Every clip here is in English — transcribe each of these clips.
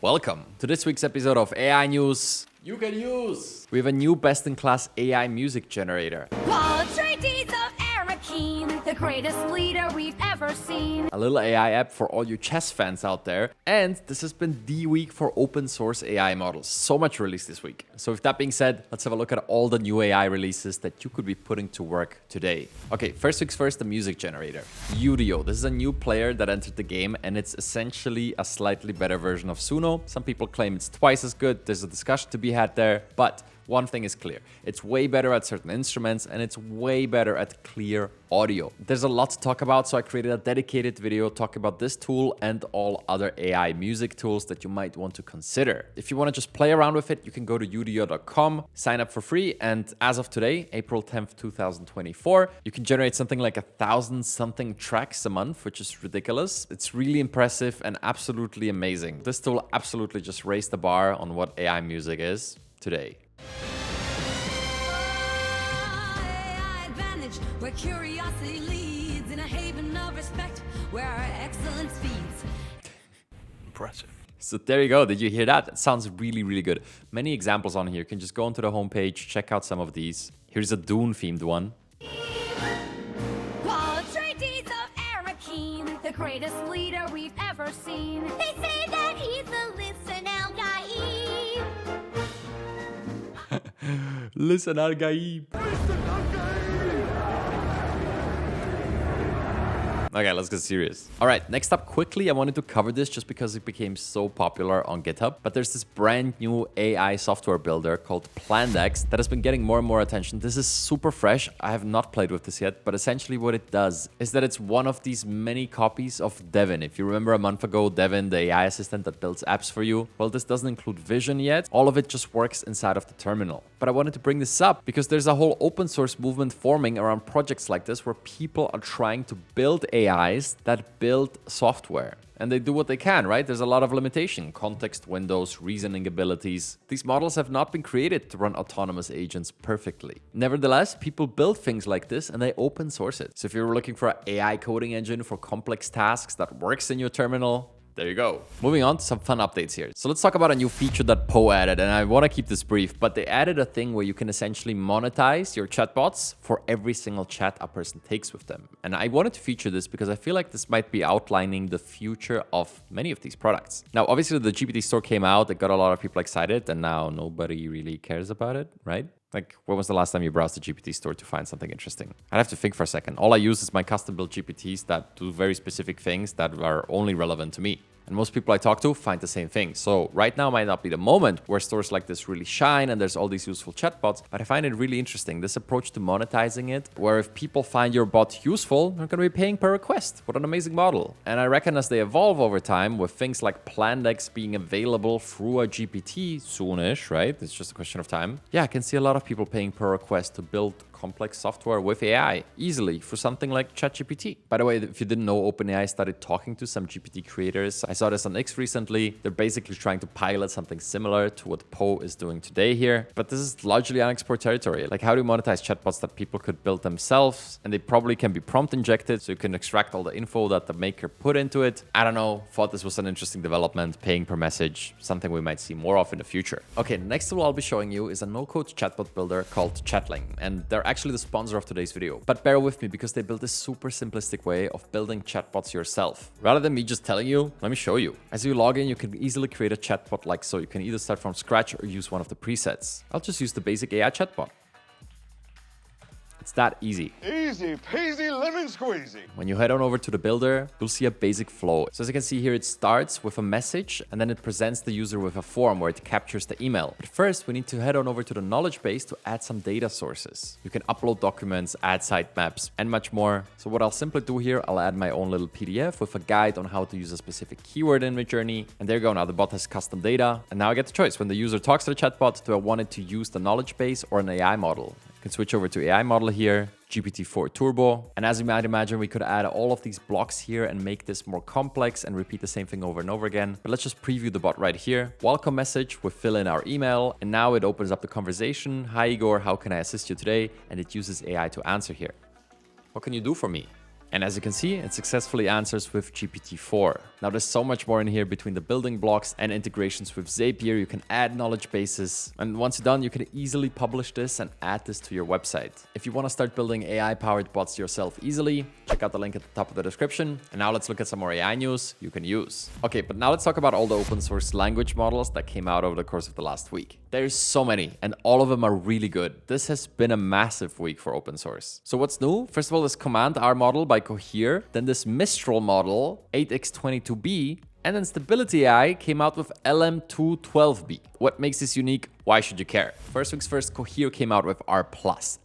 Welcome to this week's episode of AI News you can use. We have a new best-in-class AI music generator. The greatest leader we've ever seen. A little AI app for all you chess fans out there. And this has been the week for open source AI models. So much released this week. So with that being said, let's have a look at all the new AI releases that you could be putting to work today. Okay, first things first, the music generator. Udio. This is a new player that entered the game and it's essentially a slightly better version of Suno. Some people claim it's twice as good. There's a discussion to be had there, but one thing is clear. It's way better at certain instruments and it's way better at clear audio. There's a lot to talk about, so I created a dedicated video talking about this tool and all other AI music tools that you might want to consider. If you want to just play around with it, you can go to Udio.com, sign up for free, and as of today, April 10th, 2024, you can generate something like 1,000-something tracks a month, which is ridiculous. It's really impressive and absolutely amazing. This tool absolutely just raised the bar on what AI music is today. Where curiosity leads in a haven of respect, where our excellence feeds. Impressive. So there you go. Did you hear that? It sounds really, really good. Many examples on here. You can just go onto the homepage, check out some of these. Here's a Dune-themed one. The greatest leader we've ever seen. They say that he's the listen al-Gaib. Listen al-Gaib. Okay, let's get serious. All right, next up quickly, I wanted to cover this just because it became so popular on GitHub. But there's this brand new AI software builder called Plandex that has been getting more and more attention. This is super fresh. I have not played with this yet, but essentially what it does is that it's one of these many copies of Devin. If you remember a month ago, Devin, the AI assistant that builds apps for you, well, this doesn't include vision yet. All of it just works inside of the terminal. But I wanted to bring this up because there's a whole open source movement forming around projects like this where people are trying to build AIs that build software. And they do what they can, right? There's a lot of limitation, context windows, reasoning abilities. These models have not been created to run autonomous agents perfectly. Nevertheless, people build things like this and they open source it. So if you're looking for an AI coding engine for complex tasks that works in your terminal, there you go. Moving on to some fun updates here. So let's talk about a new feature that Poe added, and I want to keep this brief, but they added a thing where you can essentially monetize your chatbots for every single chat a person takes with them. And I wanted to feature this because I feel like this might be outlining the future of many of these products. Now, obviously the GPT store came out, it got a lot of people excited, and now nobody really cares about it, right? Like, when was the last time you browsed the GPT store to find something interesting? I'd have to think for a second. All I use is my custom-built GPTs that do very specific things that are only relevant to me. And most people I talk to find the same thing. So right now might not be the moment where stores like this really shine and there's all these useful chatbots, but I find it really interesting, this approach to monetizing it, where if people find your bot useful, they're going to be paying per request. What an amazing model. And I reckon as they evolve over time, with things like Plandex being available through a GPT soonish, right? It's just a question of time. Yeah, I can see a lot of people paying per request to build complex software with AI easily for something like ChatGPT. By the way, if you didn't know, OpenAI started talking to some GPT creators. I saw this on X recently. They're basically trying to pilot something similar to what Poe is doing today here. But this is largely unexplored territory. Like, how do you monetize chatbots that people could build themselves? And they probably can be prompt injected, so you can extract all the info that the maker put into it. I don't know, thought this was an interesting development, paying per message, something we might see more of in the future. Okay, the next tool I'll be showing you is a no-code chatbot builder called Chatling. And they're actually the sponsor of today's video. But bear with me because they built this super simplistic way of building chatbots yourself. Rather than me just telling you, let me show you. As you log in, you can easily create a chatbot like so. You can either start from scratch or use one of the presets. I'll just use the basic AI chatbot. It's that easy. Easy peasy lemon squeezy. When you head on over to the builder, you'll see a basic flow. So as you can see here, it starts with a message and then it presents the user with a form where it captures the email. But first, we need to head on over to the knowledge base to add some data sources. You can upload documents, add sitemaps, and much more. So what I'll simply do here, I'll add my own little PDF with a guide on how to use a specific keyword in Midjourney. And there you go. Now the bot has custom data. And now I get the choice. When the user talks to the chatbot, do I want it to use the knowledge base or an AI model? You can switch over to AI model here, GPT-4 Turbo. And as you might imagine, we could add all of these blocks here and make this more complex and repeat the same thing over and over again. But let's just preview the bot right here. Welcome message, we fill in our email. And now it opens up the conversation. Hi, Igor, how can I assist you today? And it uses AI to answer here. What can you do for me? And as you can see, it successfully answers with GPT-4. Now there's so much more in here between the building blocks and integrations with Zapier. You can add knowledge bases. And once you're done, you can easily publish this and add this to your website. If you want to start building AI-powered bots yourself easily, check out the link at the top of the description. And now let's look at some more AI news you can use. Okay, but now let's talk about all the open source language models that came out over the course of the last week. There's so many, and all of them are really good. This has been a massive week for open source. So what's new? First of all, this Command R model by Cohere, then this Mistral model, 8x22b, and then Stability.AI came out with LM212b. What makes this unique? Why should you care? First things first, Cohere came out with R+,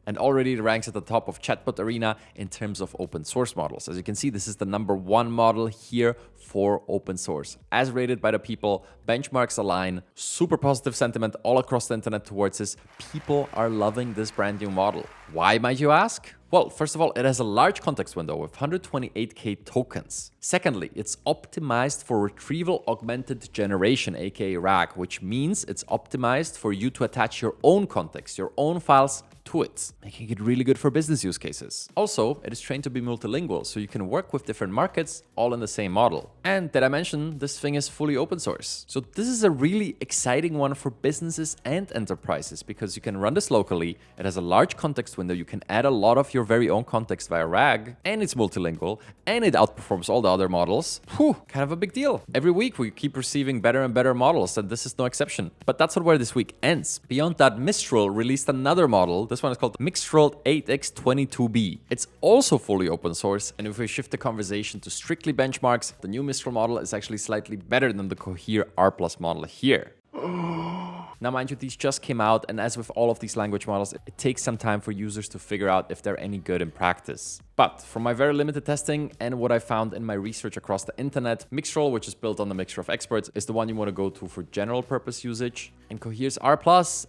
and already it ranks at the top of Chatbot Arena in terms of open source models. As you can see, this is the #1 model here for open source. As rated by the people, benchmarks align, super positive sentiment all across the internet towards this. People are loving this brand new model. Why, might you ask? Well, first of all, it has a large context window with 128k tokens. Secondly, it's optimized for retrieval augmented generation, aka RAG, which means it's optimized for you to attach your own context, your own files to it, making it really good for business use cases. Also, it is trained to be multilingual, so you can work with different markets all in the same model. And did I mention this thing is fully open source? So this is a really exciting one for businesses and enterprises because you can run this locally. It has a large context window. You can add a lot of your very own context via RAG, and it's multilingual, and it outperforms all the other models. Whew, kind of a big deal. Every week we keep receiving better and better models, and this is no exception. But that's not where this week ends. Beyond that, Mistral released another model. This one is called Mistral 8x22b. It's also fully open source, and if we shift the conversation to strictly benchmarks, the new Mistral model is actually slightly better than the Cohere R+ model here. Now, mind you, these just came out, and as with all of these language models, it takes some time for users to figure out if they're any good in practice. But from my very limited testing and what I found in my research across the internet, Mistral, which is built on the mixture of experts, is the one you want to go to for general purpose usage. And Cohere's R+,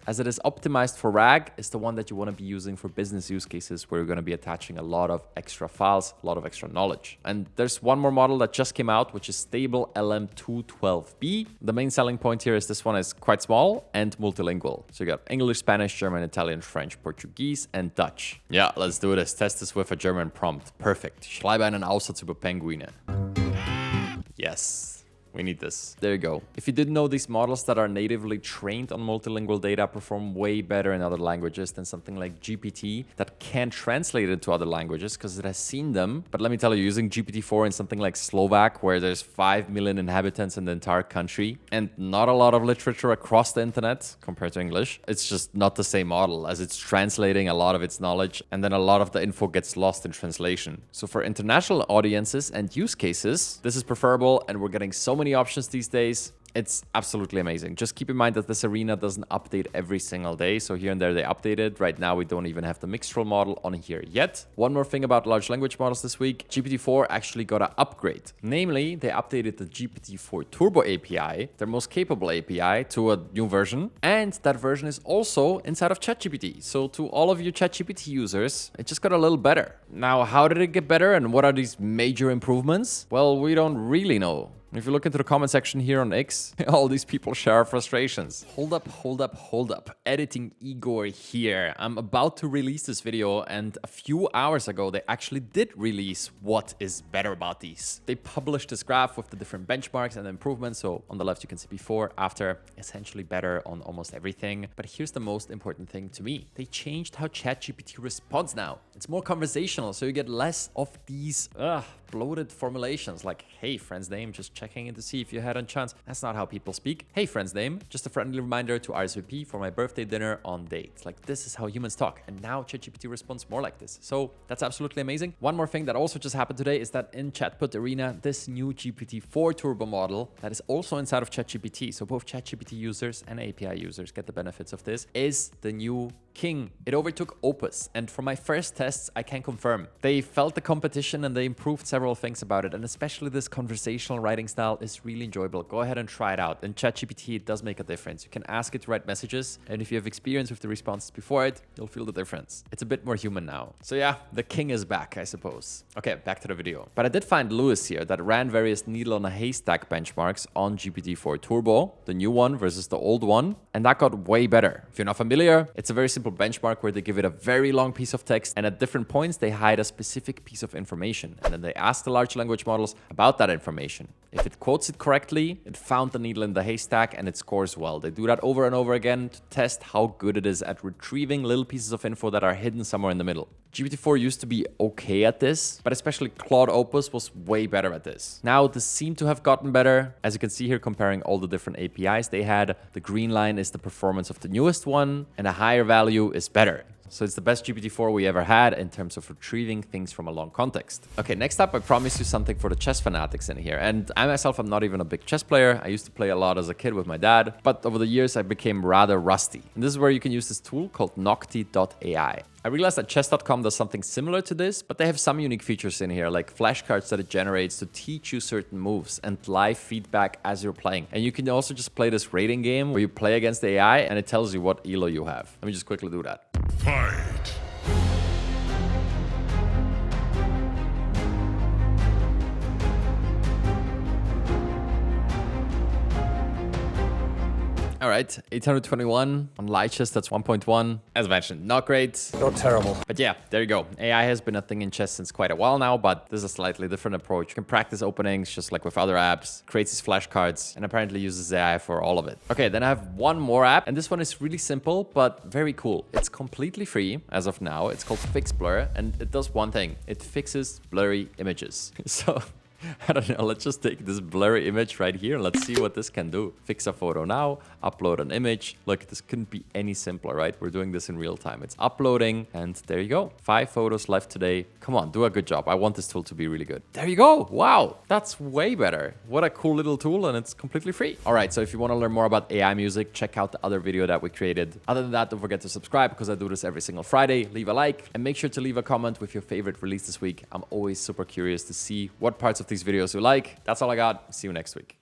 as it is optimized for RAG, is the one that you want to be using for business use cases where you're going to be attaching a lot of extra files, a lot of extra knowledge. And there's one more model that just came out, which is stable LM212b. The main selling point here is this one is quite small and multilingual. So you got English, Spanish, German, Italian, French, Portuguese, and Dutch. Yeah, let's do this. Test this with a German prompt. Perfekt. Schreibe einen Aufsatz über Penguine. Yes. We need this. There you go. If you didn't know, these models that are natively trained on multilingual data perform way better in other languages than something like GPT that can't translate into other languages because it has seen them. But let me tell you, using GPT-4 in something like Slovak, where there's 5 million inhabitants in the entire country and not a lot of literature across the internet compared to English, it's just not the same model as it's translating a lot of its knowledge, and then a lot of the info gets lost in translation. So for international audiences and use cases, this is preferable, and we're getting so many options these days. It's absolutely amazing. Just keep in mind that this arena doesn't update every single day. So here and there they update it. Right now we don't even have the Mistral model on here yet. One more thing about large language models this week. GPT-4 actually got an upgrade. Namely, they updated the GPT-4 Turbo API, their most capable API, to a new version. And that version is also inside of ChatGPT. So to all of you ChatGPT users, it just got a little better. Now, how did it get better and what are these major improvements? Well, we don't really know. If you look into the comment section here on X, all these people share frustrations. Hold up. Editing Igor here. I'm about to release this video, and a few hours ago, they actually did release what is better about these. They published this graph with the different benchmarks and improvements. So on the left, you can see before, after, essentially better on almost everything. But here's the most important thing to me. They changed how ChatGPT responds now. It's more conversational, so you get less of these bloated formulations like, hey, friend's name, just checking in to see if you had a chance. That's not how people speak. Hey, friend's name, just a friendly reminder to RSVP for my birthday dinner on date. Like, this is how humans talk. And now ChatGPT responds more like this. So that's absolutely amazing. One more thing that also just happened today is that in Chatbot Arena, this new GPT-4 Turbo model that is also inside of ChatGPT, so both ChatGPT users and API users get the benefits of this, is the new king. It overtook Opus, and from my first tests, I can confirm they felt the competition and they improved several things about it, and especially this conversational writing style is really enjoyable. Go ahead and try it out. In ChatGPT, it does make a difference. You can ask it to write messages, and if you have experience with the responses before it, you'll feel the difference. It's a bit more human now. So yeah, the king is back, I suppose. Okay, back to the video. But I did find Lewis here that ran various needle on a haystack benchmarks on GPT-4 Turbo, the new one versus the old one, and that got way better. If you're not familiar, it's a very simple benchmark where they give it a very long piece of text and a at different points, they hide a specific piece of information. And then they ask the large language models about that information. If it quotes it correctly, it found the needle in the haystack and it scores well. They do that over and over again to test how good it is at retrieving little pieces of info that are hidden somewhere in the middle. GPT-4 used to be okay at this, but especially Claude Opus was way better at this. Now, this seemed to have gotten better. As you can see here, comparing all the different APIs they had, the green line is the performance of the newest one, and a higher value is better. So it's the best GPT-4 we ever had in terms of retrieving things from a long context. Okay, next up, I promised you something for the chess fanatics in here. And I myself am not even a big chess player. I used to play a lot as a kid with my dad, but over the years I became rather rusty. And this is where you can use this tool called Noctie.AI. I realized that chess.com does something similar to this, but they have some unique features in here, like flashcards that it generates to teach you certain moves and live feedback as you're playing. And you can also just play this rating game where you play against the AI and it tells you what elo you have. Let me just quickly do that. Fight. All right, 821 on light chess, that's 1.1. As mentioned, not great. You're terrible. But yeah, there you go. AI has been a thing in chess since quite a while now, but this is a slightly different approach. You can practice openings just like with other apps, creates these flashcards, and apparently uses AI for all of it. Okay, then I have one more app, and this one is really simple, but very cool. It's completely free as of now. It's called Fix Blur, and it does one thing. It fixes blurry images. So I don't know, let's just take this blurry image right here and let's see what this can do. Fix a photo now, upload an image. Look, this couldn't be any simpler, right? We're doing this in real time. It's uploading and there you go. 5 photos left today. Come on, do a good job. I want this tool to be really good. There you go. Wow, that's way better. What a cool little tool and it's completely free. All right, so if you want to learn more about AI music, check out the other video that we created. Other than that, don't forget to subscribe because I do this every single Friday. Leave a like and make sure to leave a comment with your favorite release this week. I'm always super curious to see what parts of these videos you like. That's all I got. See you next week.